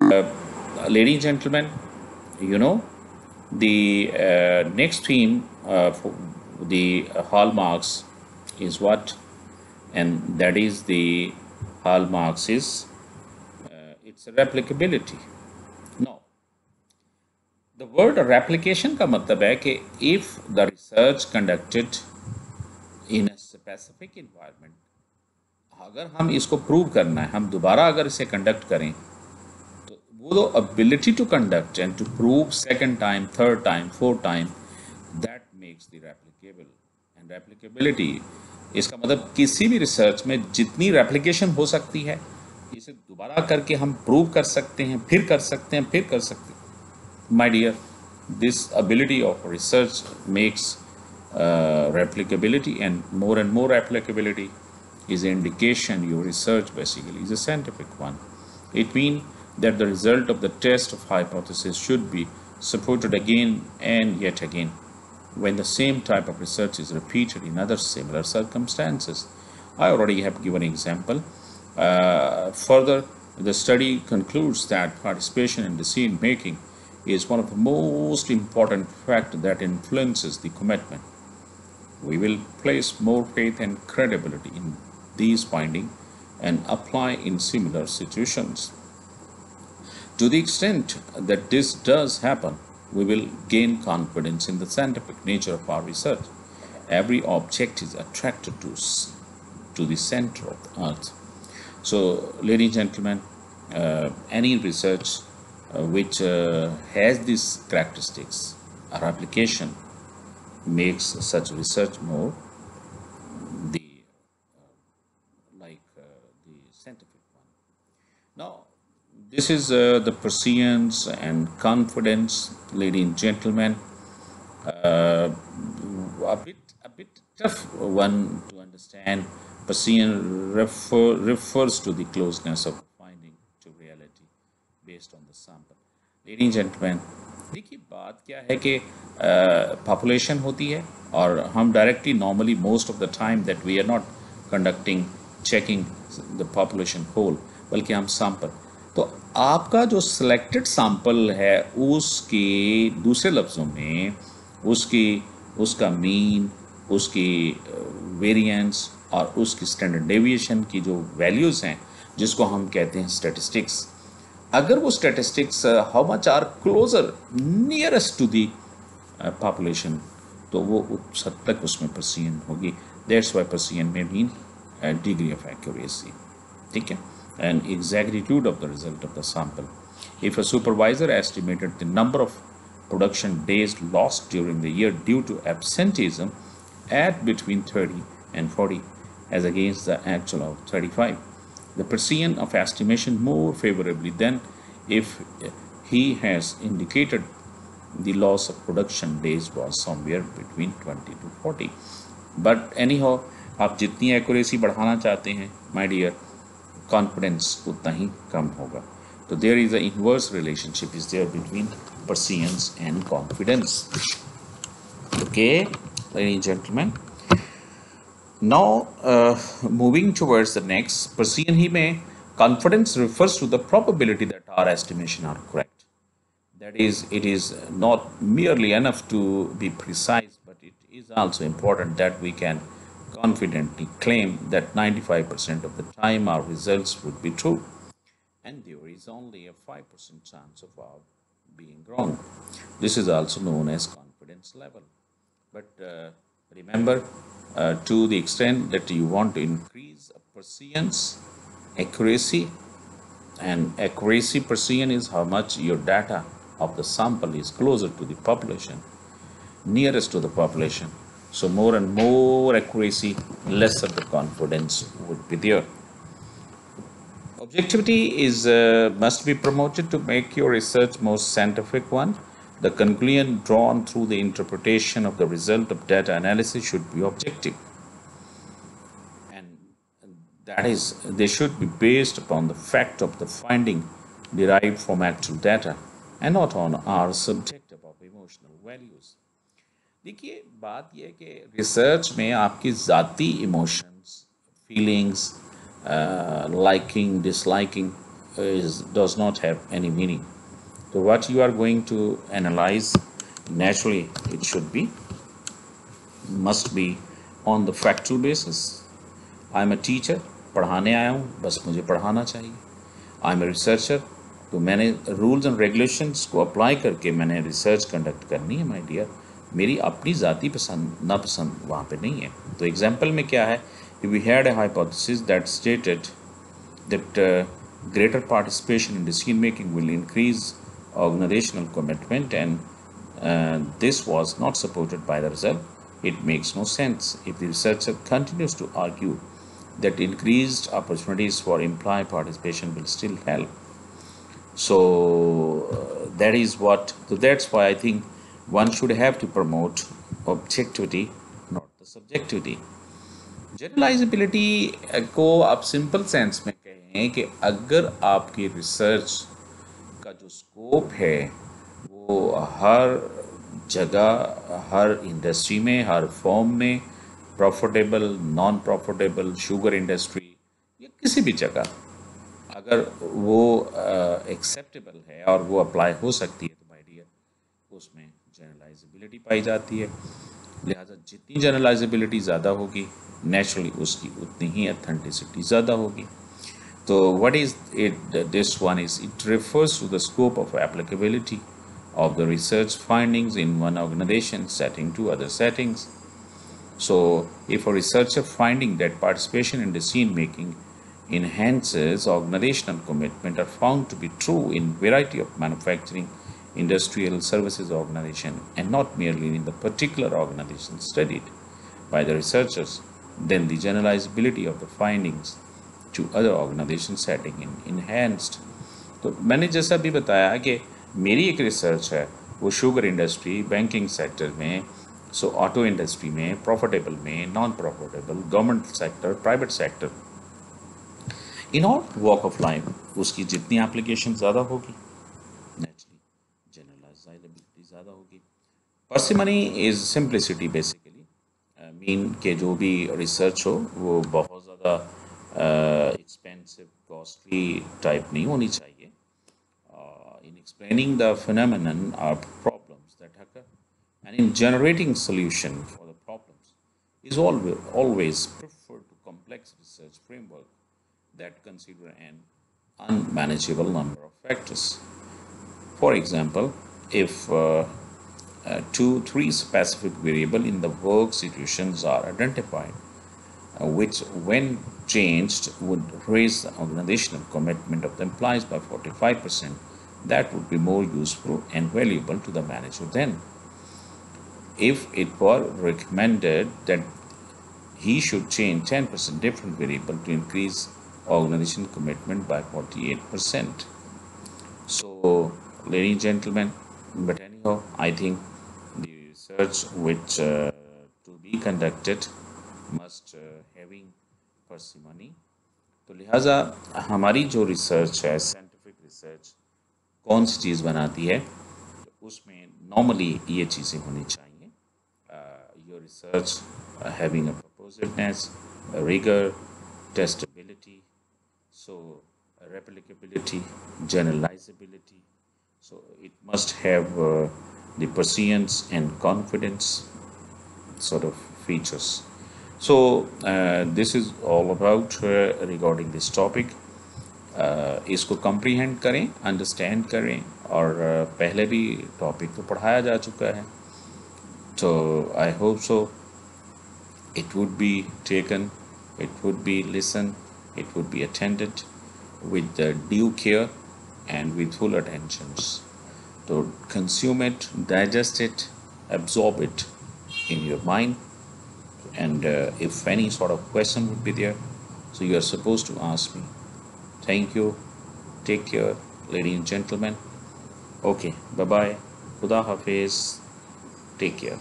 Ladies and gentlemen, you know, the next theme for the hallmarks is what? And that is the hallmarks is its replicability. No, the word replication का मतलब है कि if the research conducted in a specific environment, अगर हम इसको prove करना है, हम दोबारा अगर इसे कंडक्ट करें, वो तो ability to conduct and to prove second time, third time, fourth time, that makes the replicable. And replicability, इसका मतलब किसी भी रिसर्च में जितनी रेप्लिकेशन हो सकती है, इसे दोबारा करके हम प्रूव कर सकते हैं, फिर कर सकते हैं, फिर कर सकते हैं. My dear, this ability of research makes replicability, and more replicability is an indication your research basically is a scientific one. It means that the result of the test of hypothesis should be supported again and yet again when the same type of research is repeated in other similar circumstances. I already have given an example. Further, the study concludes that participation in decision making is one of the most important factors that influences the commitment. We will place more faith and credibility in these findings and apply in similar situations. To the extent that this does happen, we will gain confidence in the scientific nature of our research. Every object is attracted to the center of the earth. So, ladies and gentlemen, any research which has these characteristics, our application makes such research more the the scientific one. Now, this is the prescience and confidence, ladies and gentlemen. Uh, a bit tough one to understand. Prescience refers to the closeness of the finding to reality based on the sample. Ladies and gentlemen, देखिए बात क्या है कि population होती है और हम directly normally most of the time that we are not conducting checking the population whole, बल्कि हम सैंपल. तो आपका जो सिलेक्टेड सैंपल है उसके दूसरे लफ्ज़ों में उसका मीन, उसकी वेरिएंस और उसकी स्टैंडर्ड डेविएशन की जो वैल्यूज़ हैं जिसको हम कहते हैं स्टैटिस्टिक्स, अगर वो statistics how much are closer nearest to the population, तो वो उस हद तक उसमें प्रेसिजन होगी. दैट्स वाई प्रेसिजन में मीन डिग्री ऑफ एक्यूरेसी. ठीक है, and exactitude of the result of the sample. If a supervisor estimated the number of production days lost during the year due to absenteeism at between 30 and 40 as against the actual of 35, the precision of estimation more favorably than if he has indicated the loss of production days was somewhere between 20 to 40. But anyhow, आप जितनी accuracy बढ़ाना चाहते हैं my dear, confidence उतना ही कम होगा. तो there is a inverse relationship is there between precision and confidence. Okay ladies and gentlemen, now moving towards the next, precision ही में confidence refers to the probability that our estimation are correct. That is, it is not merely enough to be precise, but it is also important that we can confidently claim that 95% of the time our results would be true, and there is only a 5% chance of our being wrong. This is also known as confidence level. But remember, to the extent that you want to increase prescience, accuracy, and accuracy precision is how much your data of the sample is closer to the population, nearest to the population. So more and more accuracy, lesser the confidence would be there. Objectivity is must be promoted to make your research more scientific one. The conclusion drawn through the interpretation of the result of data analysis should be objective, and that is, they should be based upon the fact of the finding derived from actual data and not on our subjective of emotional values. देखिए बात यह है कि research में आपकी ज़ाती emotions, feelings, liking, disliking, does not have any meaning. So what you are going to analyze, naturally it should be, must be on the factual basis. I am a teacher, पढ़ाने आया हूँ, बस मुझे पढ़ाना चाहिए. आई एम अ रिसर्चर, तो मैंने rules and regulations को अप्लाई करके मैंने रिसर्च कंडक्ट करनी है माय डियर. मेरी अपनी ज़ाती पसंद नापसंद वहाँ पे नहीं है. तो एग्जांपल में क्या है, we had a hypothesis that stated that greater participation in decision making will increase organizational commitment, and this was not supported by the result. It makes no sense if the researcher continues to argue that increased opportunities for employee participation will still help. So that is what, so that's why I think one should have to promote objectivity, not the subjectivity. Generalisability को आप simple sense में कहें कि अगर आपकी research का जो scope है वो हर जगह, हर इंडस्ट्री में, हर फॉर्म में, profitable, non profitable, sugar industry या किसी भी जगह, अगर वो एक्सेप्टेबल है और वो अप्लाई हो सकती है, तो माय डियर उसमें जनरलाइजेबिलिटी पाई जाती है. लिहाजा जितनी जनरलाइजेबिलिटी ज़्यादा होगी, नेचुरली उसकी उतनी ही अथेंटिसिटी ज़्यादा होगी. तो what is it, this one is, it refers to the scope of applicability of the research findings in one organization setting to other settings. So, if a researcher finding that participation in decision making enhances organizational commitment are found to be true in variety of manufacturing, industrial, services organization, and not merely in the particular organization studied by the researchers, then the generalizability of the findings to other organization setting in enhanced. तो मैंने जैसा भी बताया कि मेरी एक research है वो शुगर इंडस्ट्री, बैंकिंग सेक्टर में, सो ऑटो इंडस्ट्री में, प्रॉफिटेबल में, non profitable, government sector, private sector, in all walk of life उसकी जितनी एप्लीकेशन ज़्यादा होगी, नेचुरली जनरलाइजेबिलिटी ज़्यादा होगी. Parsimony is simplicity basically, mean के जो भी रिसर्च हो वो बहुत ज़्यादा एक्सपेंसिव, कॉस्टली टाइप नहीं होनी चाहिए. In explaining the phenomenon or problems that occur, and in generating solution for the problems, is always preferred to complex research framework that consider an unmanageable number of factors. For example, if 2-3 specific variables in the work situations are identified, which when changed would raise the organizational commitment of the employees by 45%, that would be more useful and valuable to the manager than if it were recommended that he should change 10% different variable to increase organization commitment by 48%. So, ladies and gentlemen, but anyhow, I think the research which to be conducted must having parsimony. तो लिहाजा हमारी जो research है, scientific research कौन सी चीज़ बनाती है, तो उसमें नॉर्मली ये चीज़ें होनी चाहिए. Your research having a purposiveness, rigour, testability, so replicability, generalizability. So it must have the prescience and confidence sort of features. So this is all about regarding this topic. इसको कंप्रीहेंड करें, understand करें, और पहले भी topic तो पढ़ाया जा चुका है. तो I hope so it would be taken, it would be listen, it would be attended with due care and with full attentions. So consume it, digest it, absorb it in your mind, and if any sort of question would be there, so you are supposed to ask me. Thank you. Take care, ladies and gentlemen. Okay, bye bye. Khuda Hafiz. Take care.